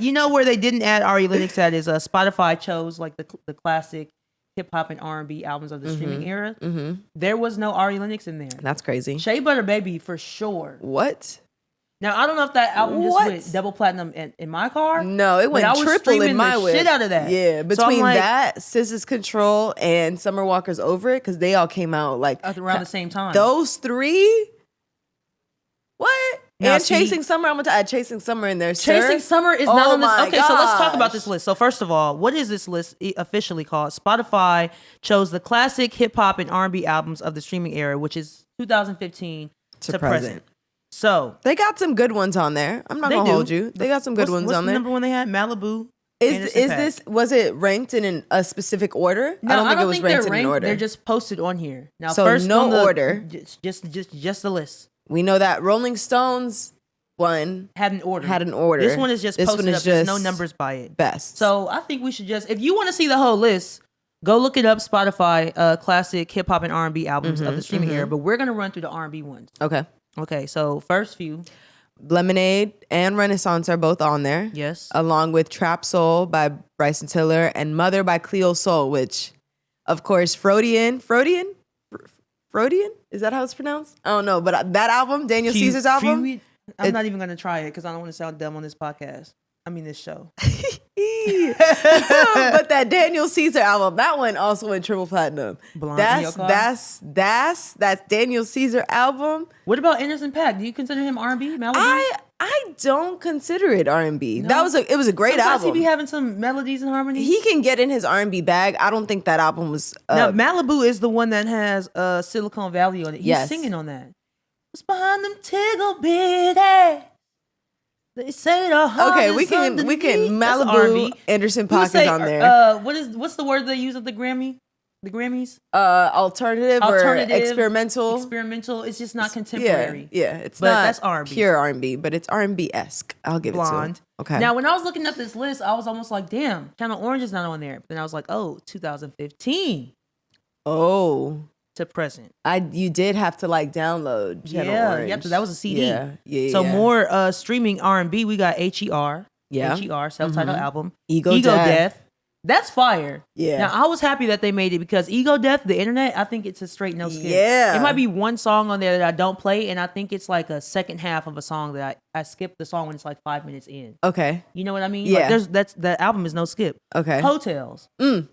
You know where they didn't add Ari Lennox at is Spotify chose like the classic hip hop and R&B albums of the streaming era. There was no Ari Lennox in there. That's crazy. Shea Butter Baby for sure. What? Now I don't know if that album just went double platinum in my car. No, it went triple in my whip. Shit out of that. Yeah, between that, SZA's Control, and Summer Walker's Over It, because they all came out like around the same time. Those three. What? Now, and Chasing Summer, I'm going to add Chasing Summer in there, sir. Chasing Summer is not on this. Okay, so let's talk about this list. So first of all, what is this list officially called? Spotify chose the classic hip hop and R&B albums of the streaming era, which is 2015 to present. So they got some good ones on there. I'm not going to hold you. They got some good ones on there. What's the number one they had? Malibu. Was it ranked in a specific order? No, I don't think it was ranked in an order. They're just posted on here. Now, so first no order. Just the list. We know that Rolling Stones one had an order. This one is just posted up. There's no numbers by it. Best. So I think we should just, if you want to see the whole list, go look it up. Spotify, classic hip hop and R&B albums of the streaming era. But we're gonna run through the R&B ones. Okay. So first few. Lemonade and Renaissance are both on there. Yes. Along with Trap Soul by Bryson Tiller and Mother by Cleo Soul, which, of course, Freudian? Is that how it's pronounced? I don't know. But that album, Daniel Caesar's album. I'm not even going to try it because I don't want to sound dumb on this podcast. I mean, this show. But that Daniel Caesar album, that one also went triple platinum. That's Daniel Caesar album. What about Anderson .Paak? Do you consider him R&B? Melody? I don't consider it R&B. No? It was a great album. Sometimes he be having some melodies and harmonies. He can get in his R&B bag. I don't think that album was. Now Malibu is the one that has Silicon Valley on it. He's singing on that. What's behind them tickle bitty? They say the heart is we can Malibu. Anderson .Paak is on there. What's the word they use at the Grammys? Alternative or experimental. Experimental. It's just not contemporary. Yeah, it's but not that's R&B. Pure R&B, but it's R&B-esque. I'll give it to him. Okay. Now, when I was looking at this list, I was almost like, damn, Channel Orange is not on there. But then I was like, 2015. To present. You did have to download Channel Orange. Yeah, that was a CD. Yeah. So more streaming R&B. We got HER. Yeah. HER, self-titled album. Ego Death. That's fire. Yeah. Now, I was happy that they made it because Ego Death, the internet, I think it's a straight no skip. Yeah. It might be one song on there that I don't play, and I think it's like a second half of a song that I skip the song when it's like 5 minutes in. Okay. You know what I mean? Yeah. That album is no skip. Okay. Hotels.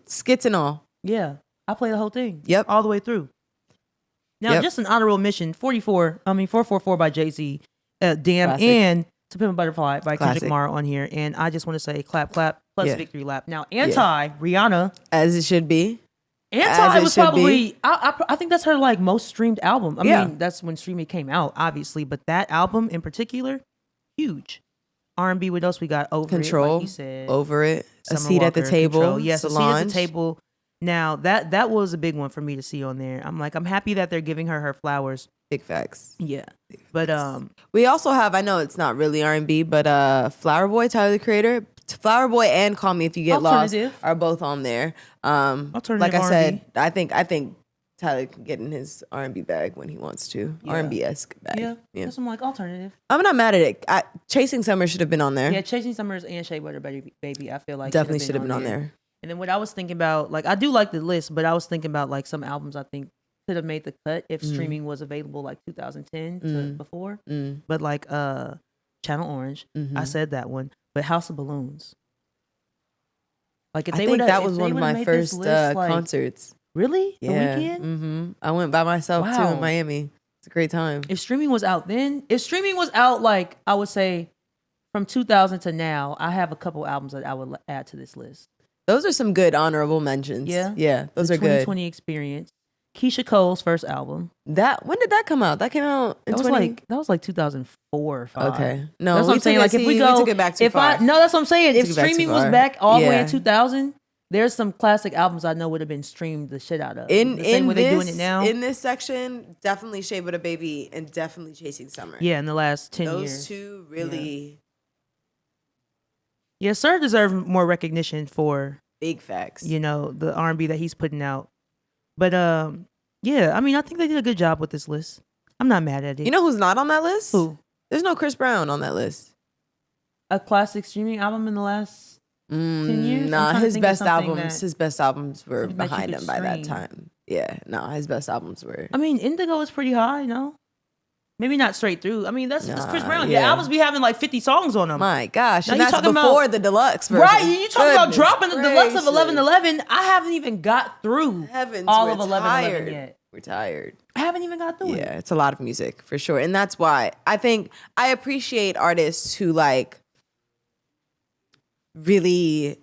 Skits and all. Yeah. I play the whole thing. Yep. All the way through. Now, just an honorable mention, 444 by Jay-Z, Damn, Classic. and To Pimp a Butterfly by Kendrick Classic. Lamar on here. And I just want to say clap, clap, plus victory lap. Now, Rihanna. As it should be. Anti was probably, I think that's her most streamed album. I mean, that's when streaming came out, obviously. But that album in particular, huge. R&B, what else we got? Over Control, It, like you said. Over It, A Summer Seat at the Walker, Table. Control. Yes, Solange. A Seat at the Table. Now, that was a big one for me to see on there. I'm happy that they're giving her flowers. Big facts. Yeah. But we also have, I know it's not really R&B, but Flower Boy, Tyler the Creator, Flower Boy and Call Me If You Get Lost are both on there. Alternative like I R&B. said, I think Tyler can get in his R&B bag when he wants to. R&B-esque bag. Yeah. That's some alternative. I'm not mad at it. Chasing Summer should have been on there. Yeah, Chasing Summers and Shea Butter Baby, I feel like definitely should have been on there. And then what I was thinking about, I do like the list, but I was thinking about some albums I think could have made the cut if streaming was available 2010 to before. But Channel Orange, I said that one. But House of Balloons. I think that was one of my first concerts. Really? Yeah. The Weeknd? I went by myself too in Miami. It's a great time. If streaming was out then, I would say from 2000 to now, I have a couple albums that I would add to this list. Those are some good honorable mentions. Yeah, those are good. 2020 Experience. Keisha Cole's first album. When did that come out? That came out in that was 2004 or 5. Okay. No, that's what I'm saying. If we go, we took it back too far. That's what I'm saying. If streaming was back all the way in 2000, there's some classic albums I know would have been streamed the shit out of. The same way they're doing it now. In this section, definitely Shea Butter Baby and definitely Chasing Summer. Yeah, in the last 10 years. Those two really. Yeah, Sir deserved more recognition for big facts. The R&B that he's putting out. But yeah, I mean, I think they did a good job with this list. I'm not mad at it. You know who's not on that list? Who? There's no Chris Brown on that list. a classic streaming album in the last 10 years? Nah, his best albums were behind him by that time. Yeah, no, his best albums were. I mean, Indigo is pretty high, no? Maybe not straight through. I mean, that's Chris Brown. Yeah, albums be having like 50 songs on them. My gosh, now and that's before the deluxe version. Right, you talking about dropping the deluxe of 1111. I haven't even got through all of 1111 yet. We're tired. I haven't even got through it. Yeah, it's a lot of music for sure. And that's why I think I appreciate artists who like really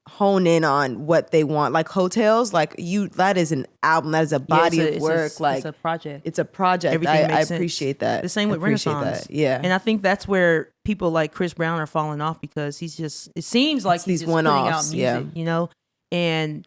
hone in on what they want. Like Hotels, like that is an album, that is a body of work. It's a project. It's a project. I appreciate that. The same with Renaissance. Yeah. And I think that's where people like Chris Brown are falling off because it seems like he's just putting out music, you know? And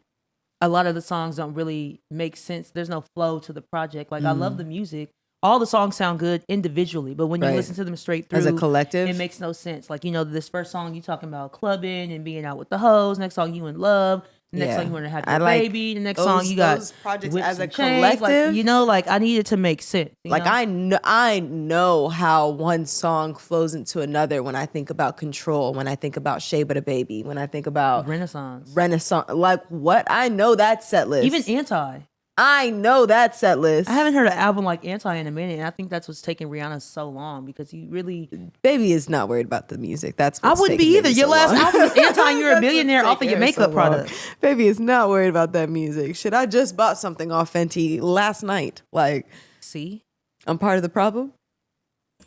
a lot of the songs don't really make sense. There's no flow to the project. Like I love the music. All the songs sound good individually, but when you listen to them straight through, as a collective, it makes no sense. Like, you know, this first song you talking about clubbing and being out with the hoes. Next song you in love. The next song you want to have your baby. The next song you got those projects as a collective. Like, you know, like I needed to make sense. Like know? I know how one song flows into another when I think about Control, when I think about Shea But a Baby, when I think about Renaissance. Like what? I know that set list. Even Anti. I know that set list. I haven't heard an album like Anti in a minute, and I think that's what's taking Rihanna so long because you really... Baby is not worried about the music. That's I wouldn't be either. Your last album is Anti, and you're a billionaire off of your makeup product. Baby is not worried about that music. Shit, I just bought something off Fenty last night. Like, see? I'm part of the problem?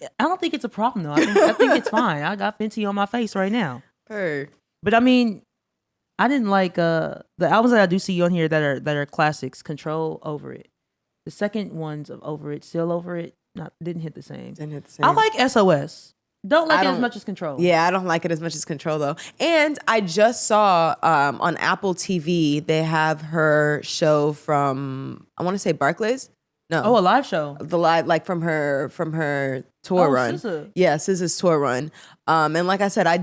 I don't think it's a problem, though. I think it's fine. I got Fenty on my face right now. But I mean... I didn't like the albums that I do see on here that are classics. Control, Over It. The second ones of Over It, Still Over It, didn't hit the same. I like SOS. Don't like it as much as Control. Yeah, I don't like it as much as Control though. And I just saw on Apple TV they have her show from I want to say Barclays. No. Oh, a live show. The live, like from her tour run. SZA. Yeah, SZA's tour run. And like I said, I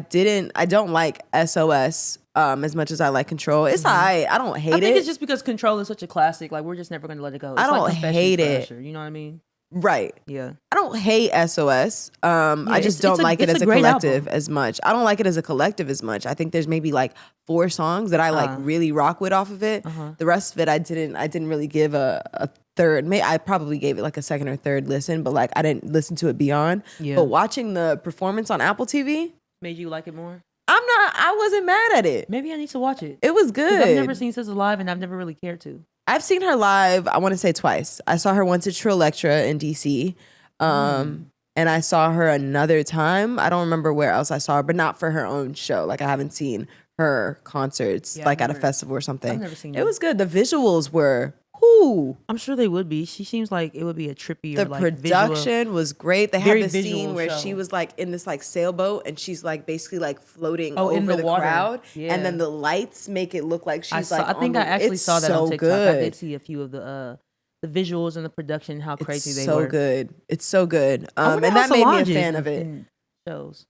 don't like SOS as much as I like Control. It's I don't hate it. I think it's just because Control is such a classic. Like we're just never gonna let it go. It's I don't hate it. Pressure, you know what I mean? Right. Yeah. I don't hate SOS. I just don't like it as a collective as much. I don't like it as a collective as much. I think there's maybe like 4 songs that I like really rock with off of it. The rest of it I didn't really give a third. I probably gave it like a second or third listen, but like I didn't listen to it beyond. Yeah. But watching the performance on Apple TV made you like it more? I wasn't mad at it. Maybe I need to watch it. It was good. I've never seen SZA live and I've never really cared to. I've seen her live, I want to say twice. I saw her once at Trill Electra in DC. And I saw her another time. I don't remember where else I saw her, but not for her own show. Like I haven't seen her concerts like at a festival or something. I've never seen it. It was good. The visuals were whoo. I'm sure they would be. She seems like it would be a trippy. The production was great. They had this scene where she was like in this like sailboat and she's like basically like floating over the crowd, and then the lights make it look like she's like. I think I actually saw that on TikTok. Good. I did see a few of the visuals and the production, how crazy they were. So good. It's so good. And that made me a fan of it. Shows.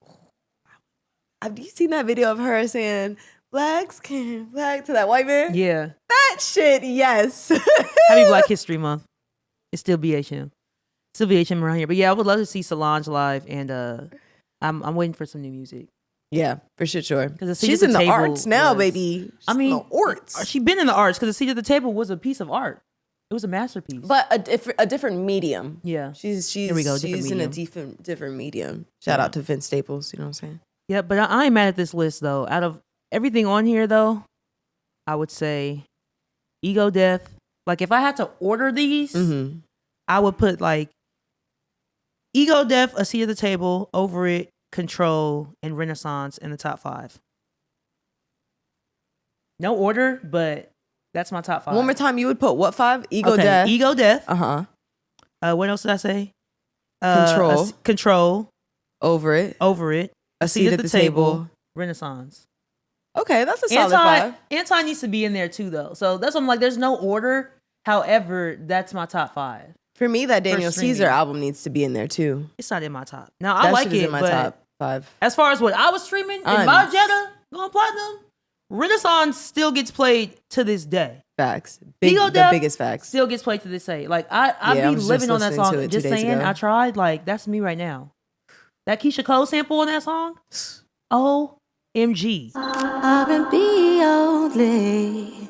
Have you seen that video of her saying "Black skin, black" to that white man? Yeah. That shit, yes. Happy Black History Month. It's still BHM. Still BHM around here. But yeah, I would love to see Solange live, and I'm waiting for some new music. Yeah, for sure. Because she's in the arts now, baby. I mean, the arts. She's been in the arts because the seat at the table was a piece of art. It was a masterpiece. But a different medium. Yeah. She's Here we go, she's in a different medium. Shout out to Vince Staples, you know what I'm saying? Yeah, but I ain't mad at this list though. Out of everything on here though, I would say Ego Death. Like if I had to order these, I would put like Ego Death, A Seat at the Table, Over It, Control, and Renaissance in the top 5. No order, but that's my top 5. One more time, you would put what 5? Ego Death. Ego Death. What else did I say? Control. Control. Over It. A Seat at the Table. Renaissance. Okay, that's a solid 5. Anti needs to be in there too, though. So that's what I'm like. There's no order. However, that's my top 5. For me, that Daniel Caesar album needs to be in there too. It's not in my top. Now I like it, in my top 5. As far as what I was streaming in my Jetta going platinum, Renaissance still gets played to this day. Facts. The biggest facts. Still gets played to this day. Like I be living on that song. Just saying, I tried. Like that's me right now. That Keisha Cole sample on that song? OMG. R&B only.